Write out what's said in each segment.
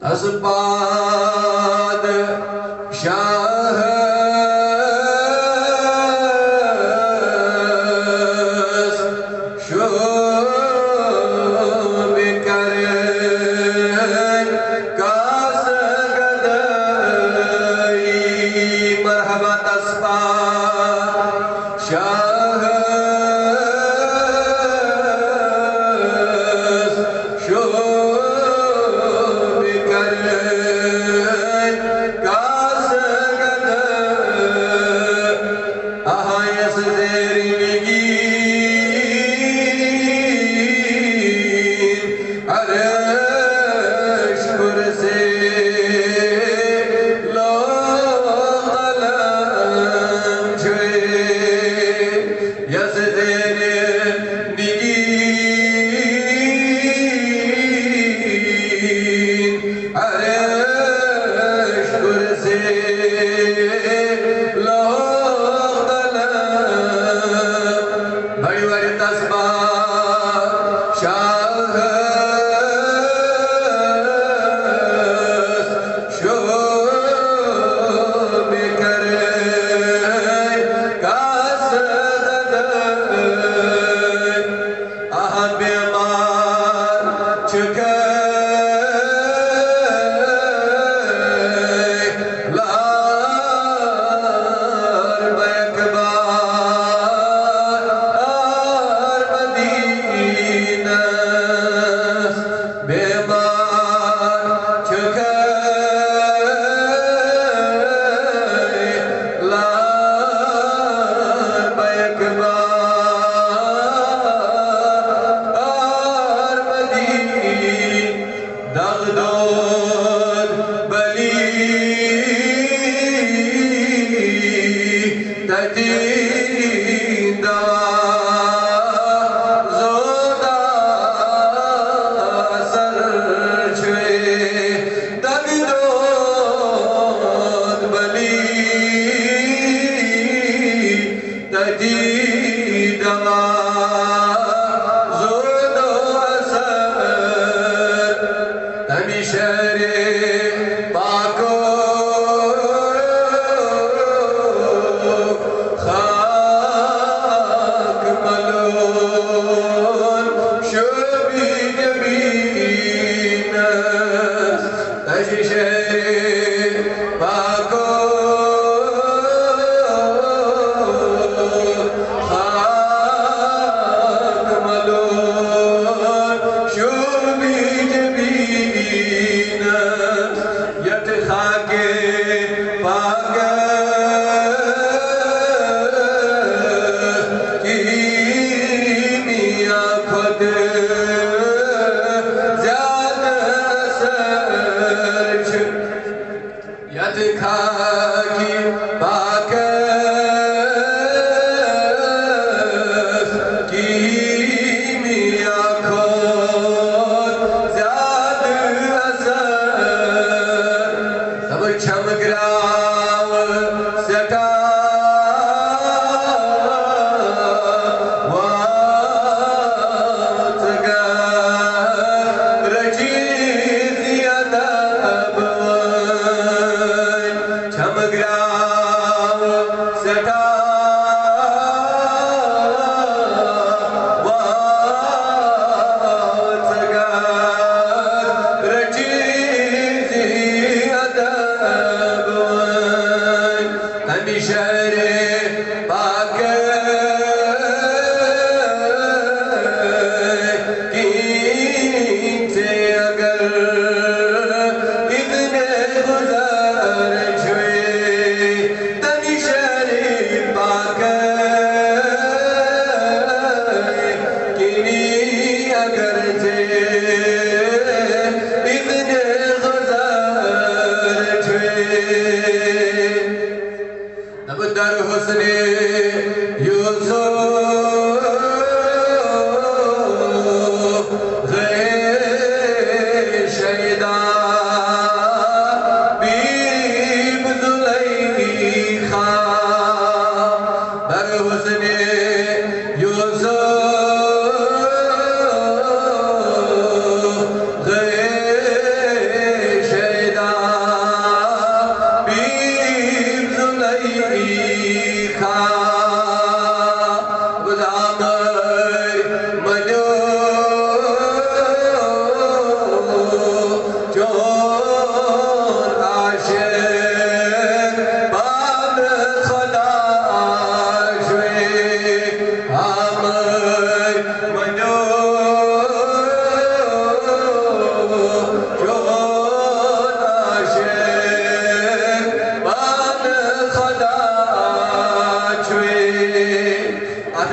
असपाद शाह शोभ कर कास गदई मरहबा असपाद Shah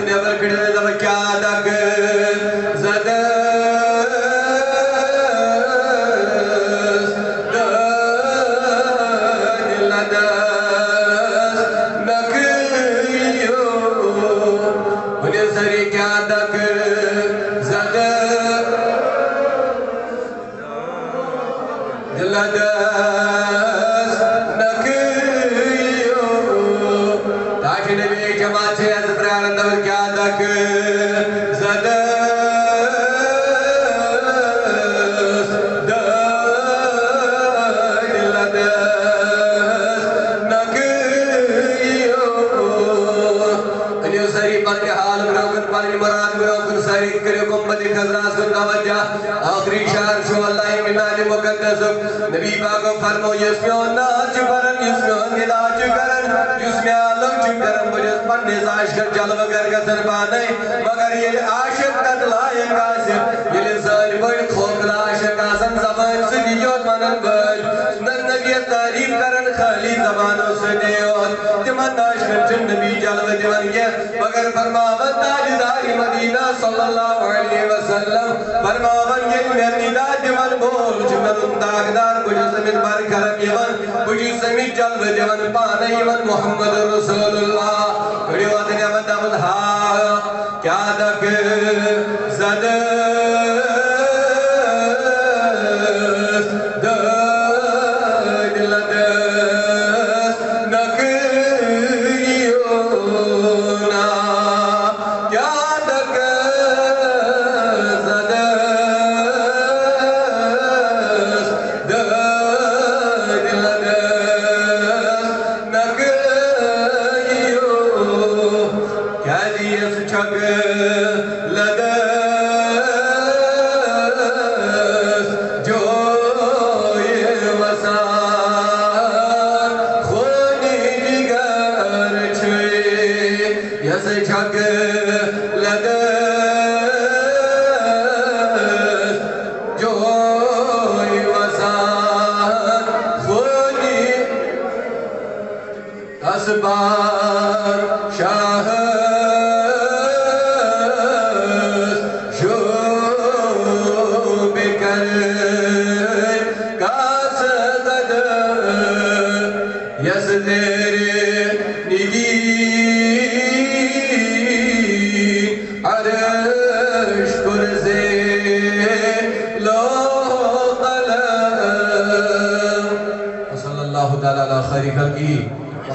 never could have Kadak Zada आखिरी शार शो अल्लाह मिनाज मुकद्दस नबी पाक फरमो यस्मियो नाच करन यस्मियो निलाज करन यस्मियो आलम करन बजस पन्ने आशिक जलवा कर गसन पाने मगर ये आशिक तक लायक आसिफ ये इंसान बड़ खोखला आशिक आसन जबान से दियोत मनन बल नबी तारीफ करन खाली जबानों से दियोत जमान आशिक नबी जलवा दिवन ये मगर फरमावत ताजदारी मदीना सल्लल्लाहु अलैहि वसल्लम फरमावन ये निदा दिवन बोल जुमन दागदार बुझ समित बार करम यवन बुझ समित जलव दिवन पाने यवन मोहम्मद रसूलुल्लाह बड़ी बात ने बंदा हा क्या दक जद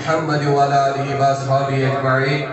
Muhammad wa ala alihi wa ashabihi ajma'in